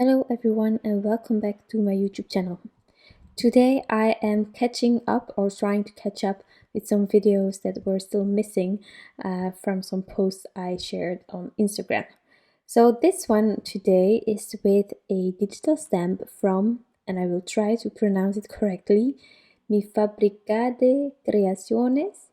Hello everyone and welcome back to my YouTube channel. Today I am catching up or trying to catch up with some videos that were still missing from some posts I shared on Instagram. So this one today is with a digital stamp from, and I will try to pronounce it correctly, Mifabricadecreaciones.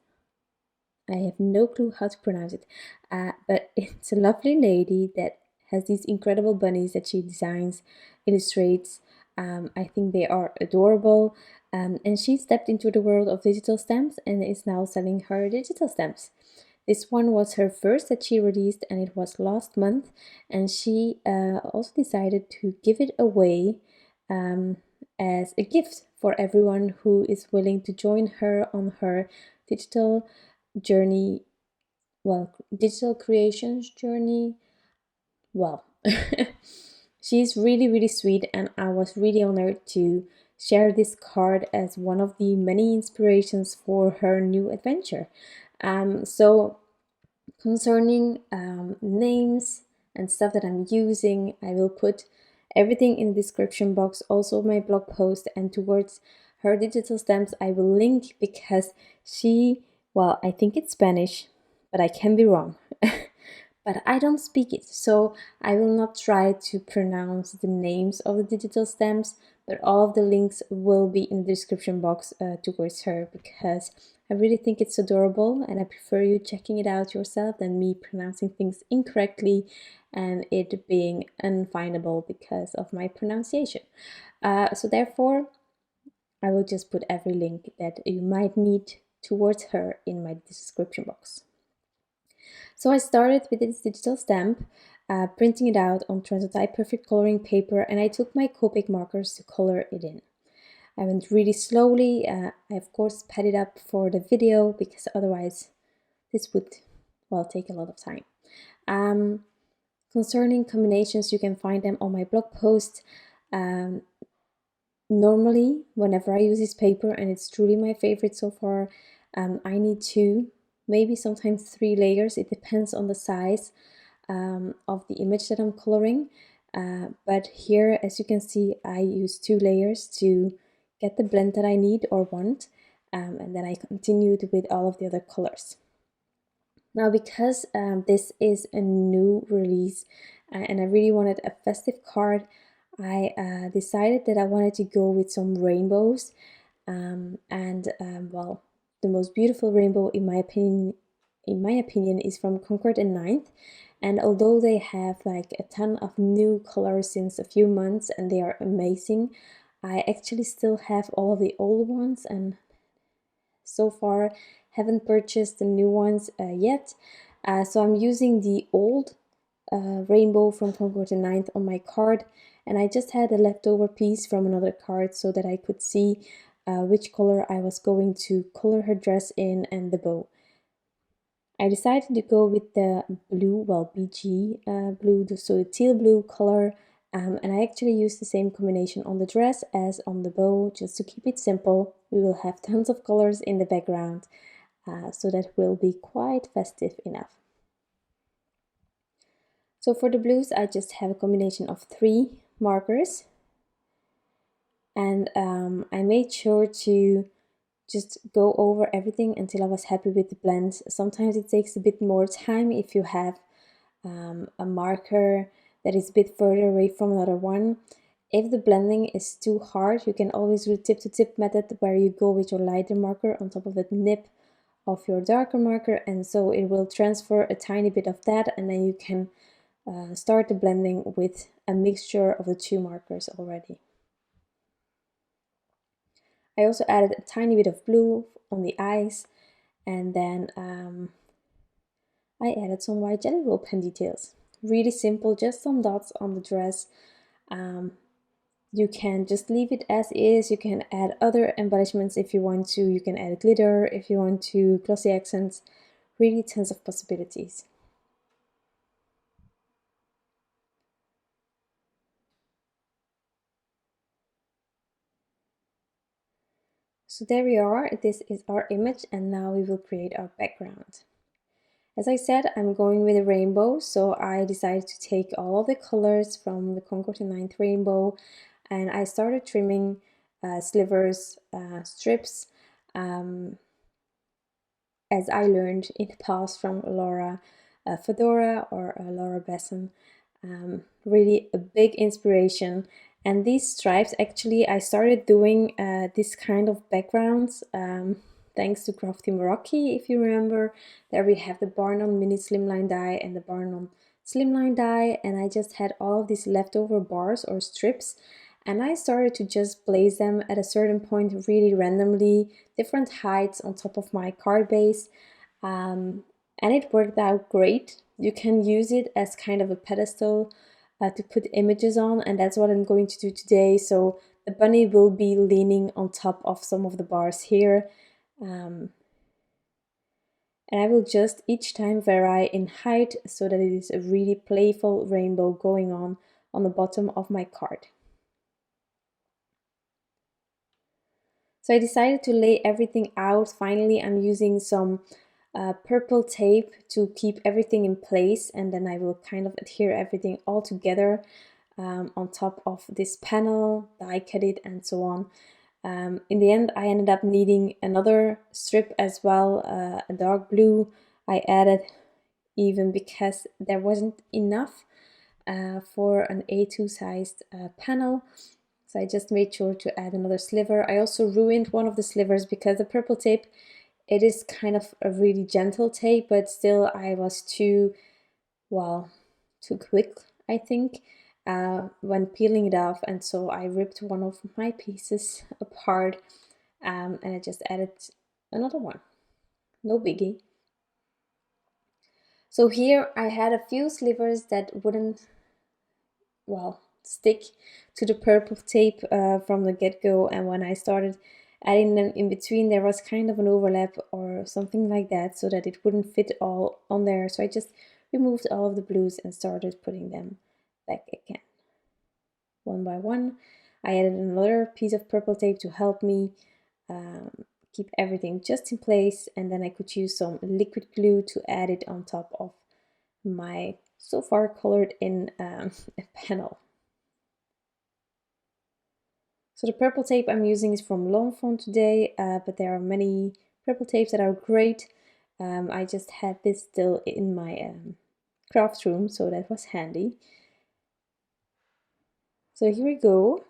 I have no clue how to pronounce it, but it's a lovely lady that has these incredible bunnies that she designs, illustrates. I think they are adorable, and she stepped into the world of digital stamps and is now selling her digital stamps. This one was her first that she released, and it was last month, and she also decided to give it away as a gift for everyone who is willing to join her on her digital journey, digital creations journey. Well, she's really sweet, and I was really honored to share this card as one of the many inspirations for her new adventure. So concerning names and stuff that I'm using, I will put everything in the description box, also my blog post, and towards her digital stamps I will link because I think it's Spanish, but I can be wrong. But I don't speak it, so I will not try to pronounce the names of the digital stamps, but all of the links will be in the description box towards her because I really think it's adorable and I prefer you checking it out yourself than me pronouncing things incorrectly and it being unfindable because of my pronunciation. So therefore, I will just put every link that you might need towards her in my description box. So I started with this digital stamp, printing it out on Transotype perfect coloring paper, and I took my Copic markers to color it in. I went really slowly. I of course sped it up for the video because otherwise this would take a lot of time. Concerning combinations, you can find them on my blog post. Normally, whenever I use this paper, and it's truly my favorite so far, I need two, maybe sometimes three layers. It depends on the size of the image that I'm coloring. But here, as you can see, I use two layers to get the blend that I need or want, and then I continued with all of the other colors. Now, because this is a new release and I really wanted a festive card, I decided that I wanted to go with some rainbows, the most beautiful rainbow in my opinion is from Concord and Ninth. And although they have like a ton of new colors since a few months and they are amazing, I actually still have all of the old ones and so far haven't purchased the new ones yet. So I'm using the old rainbow from Concord and Ninth on my card, and I just had a leftover piece from another card so that I could see which color I was going to color her dress in and the bow. I decided to go with the blue, BG blue, so the teal blue color, and I actually used the same combination on the dress as on the bow, just to keep it simple. We will have tons of colors in the background, so that will be quite festive enough. So for the blues, I just have a combination of 3 markers, and I made sure to just go over everything until I was happy with the blend. Sometimes it takes a bit more time if you have a marker that is a bit further away from another one. If the blending is too hard, you can always do the tip-to-tip method where you go with your lighter marker on top of the nib of your darker marker, and so it will transfer a tiny bit of that, and then you can start the blending with a mixture of the 2 markers already. I also added a tiny bit of blue on the eyes, and then I added some white jelly roll pen details. Really simple, just some dots on the dress. You can just leave it as is. You can add other embellishments if you want to. You can add glitter if you want to, glossy accents. Really tons of possibilities. So there we are. This is our image, and now we will create our background. As I said, I'm going with a rainbow, so I decided to take all of the colors from the Concord 9th rainbow, and I started trimming slivers, strips, as I learned in the past from Laura Fedora or Laura Besson. Really a big inspiration. And these stripes, actually, I started doing this kind of backgrounds thanks to Crafty Morocco, if you remember. There we have the Barn on Mini Slimline die and the Barn on Slimline die, and I just had all of these leftover bars or strips, and I started to just place them at a certain point really randomly, different heights on top of my card base, and it worked out great. You can use it as kind of a pedestal to put images on, and that's what I'm going to do today. So the bunny will be leaning on top of some of the bars here, and I will just each time vary in height so that it is a really playful rainbow going on the bottom of my card. So I decided to lay everything out. Finally, I'm using some purple tape to keep everything in place, and then I will kind of adhere everything all together on top of this panel, die cut it, and so on. In the end, I ended up needing another strip as well, a dark blue. I added even because there wasn't enough for an A2 sized panel. So I just made sure to add another sliver. I also ruined one of the slivers because the purple tape, it is kind of a really gentle tape, but still I was too quick, I think, when peeling it off, and so I ripped one of my pieces apart, and I just added another one. No biggie. So here I had a few slivers that wouldn't, stick to the purple tape from the get-go, and when I started adding them in between, there was kind of an overlap or something like that, so that it wouldn't fit all on there. So I just removed all of the blues and started putting them back again. One by one, I added another piece of purple tape to help me keep everything just in place, and then I could use some liquid glue to add it on top of my so far colored in a panel. So the purple tape I'm using is from Longfont today, but there are many purple tapes that are great. I just had this still in my craft room, so that was handy. So here we go.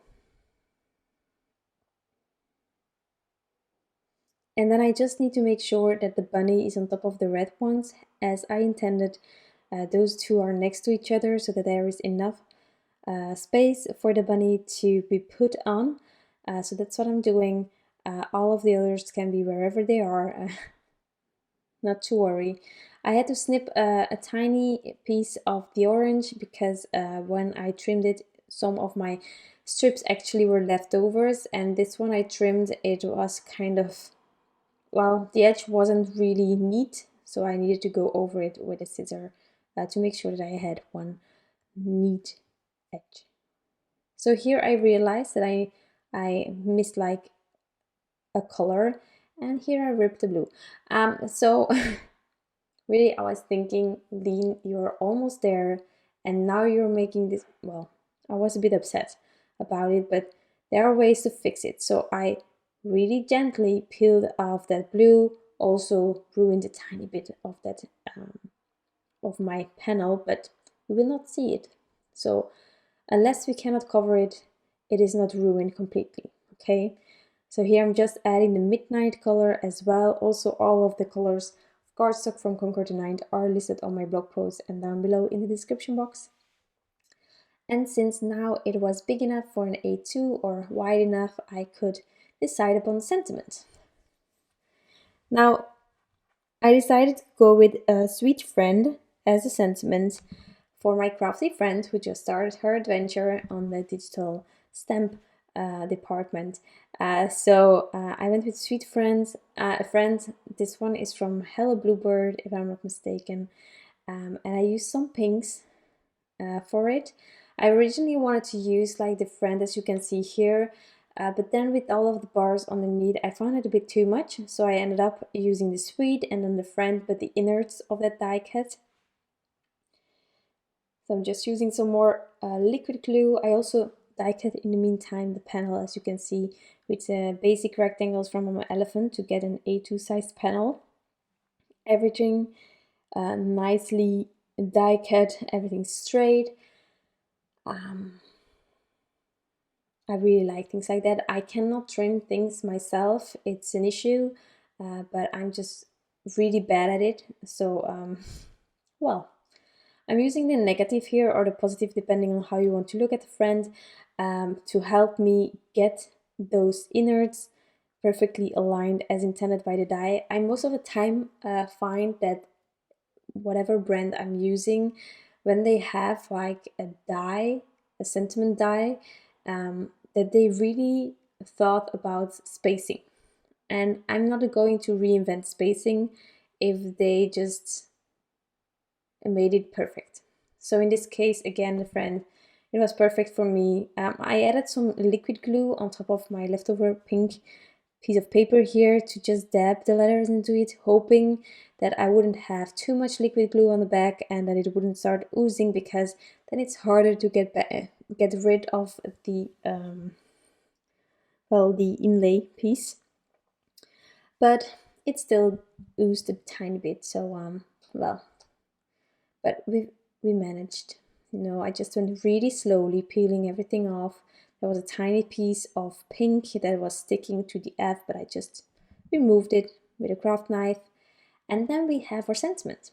And then I just need to make sure that the bunny is on top of the red ones, as I intended. Those two are next to each other so that there is enough space for the bunny to be put on. So that's what I'm doing. All of the others can be wherever they are, not to worry. I had to snip a tiny piece of the orange because when I trimmed it, some of my strips actually were leftovers, and this one I trimmed, it was kind of, the edge wasn't really neat, so I needed to go over it with a scissor to make sure that I had one neat edge. So here I realized that I missed like a color, and here I ripped the blue. So really I was thinking, Lean, you're almost there, and now you're making this, I was a bit upset about it, but there are ways to fix it. So I really gently peeled off that blue, also ruined a tiny bit of that of my panel, but you will not see it. So unless we cannot cover it, it is not ruined completely, okay? So here I'm just adding the midnight color as well. Also all of the colors of cardstock from Concord 9 are listed on my blog post and down below in the description box. And since now it was big enough for an A2 or wide enough, I could decide upon sentiment. Now, I decided to go with a sweet friend as a sentiment for my crafty friend who just started her adventure on the digital stamp department. So I went with sweet friends, a friend. This one is from Hello Bluebird, if I'm not mistaken, and I used some pinks for it. I originally wanted to use like the friend, as you can see here, But then with all of the bars underneath, I found it a bit too much, so I ended up using the sweet and then the friend, but the innards of that die cut. So I'm just using some more liquid glue. I also die cut in the meantime the panel, as you can see, with basic rectangles from my elephant to get an A2 sized panel. Everything nicely die cut, everything straight. I really like things like that. I cannot trim things myself, it's an issue, but I'm just really bad at it. So, well, I'm using the negative here or the positive, depending on how you want to look at the friend, to help me get those innards perfectly aligned as intended by the die. I most of the time find that whatever brand I'm using, when they have like a die, a sentiment die, that they really thought about spacing. And I'm not going to reinvent spacing if they just made it perfect. So in this case, again, the friend, it was perfect for me. I added some liquid glue on top of my leftover pink piece of paper here to just dab the letters into it, hoping that I wouldn't have too much liquid glue on the back and that it wouldn't start oozing, because then it's harder to get rid of the the inlay piece. But it still oozed a tiny bit, so well, but we managed. You know, I just went really slowly, peeling everything off. There was a tiny piece of pink that was sticking to the F, but I just removed it with a craft knife. And then we have our sentiment.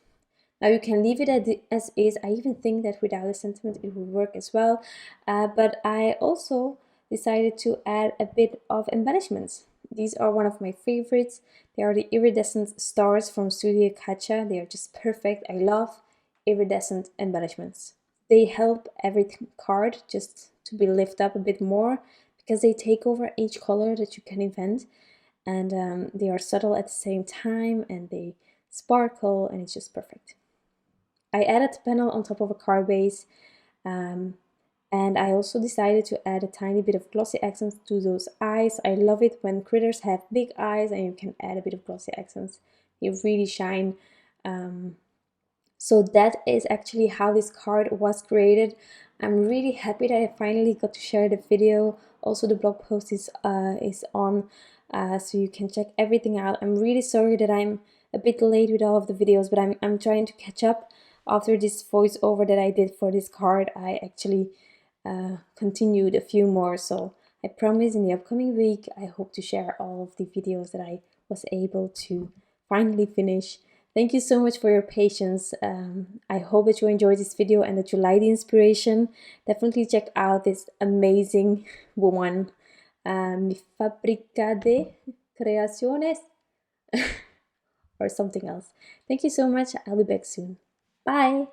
Now you can leave it as is. I even think that without a sentiment it will work as well. But I also decided to add a bit of embellishments. These are one of my favorites. They are the iridescent stars from Studio Kacha. They are just perfect. I love iridescent embellishments. They help every card just to be lifted up a bit more, because they take over each color that you can invent, and they are subtle at the same time, and they sparkle, and it's just perfect. I added the panel on top of a card base, and I also decided to add a tiny bit of glossy accents to those eyes. I love it when critters have big eyes and you can add a bit of glossy accents. They really shine. So that is actually how this card was created. I'm really happy that I finally got to share the video. Also, the blog post is on, so you can check everything out. I'm really sorry that I'm a bit late with all of the videos, but I'm trying to catch up. After this voiceover that I did for this card, I actually continued a few more. So I promise in the upcoming week, I hope to share all of the videos that I was able to finally finish. Thank you so much for your patience. I hope that you enjoyed this video and that you like the inspiration. Definitely check out this amazing woman, Mifabricadecreaciones, or something else. Thank you so much. I'll be back soon. Bye!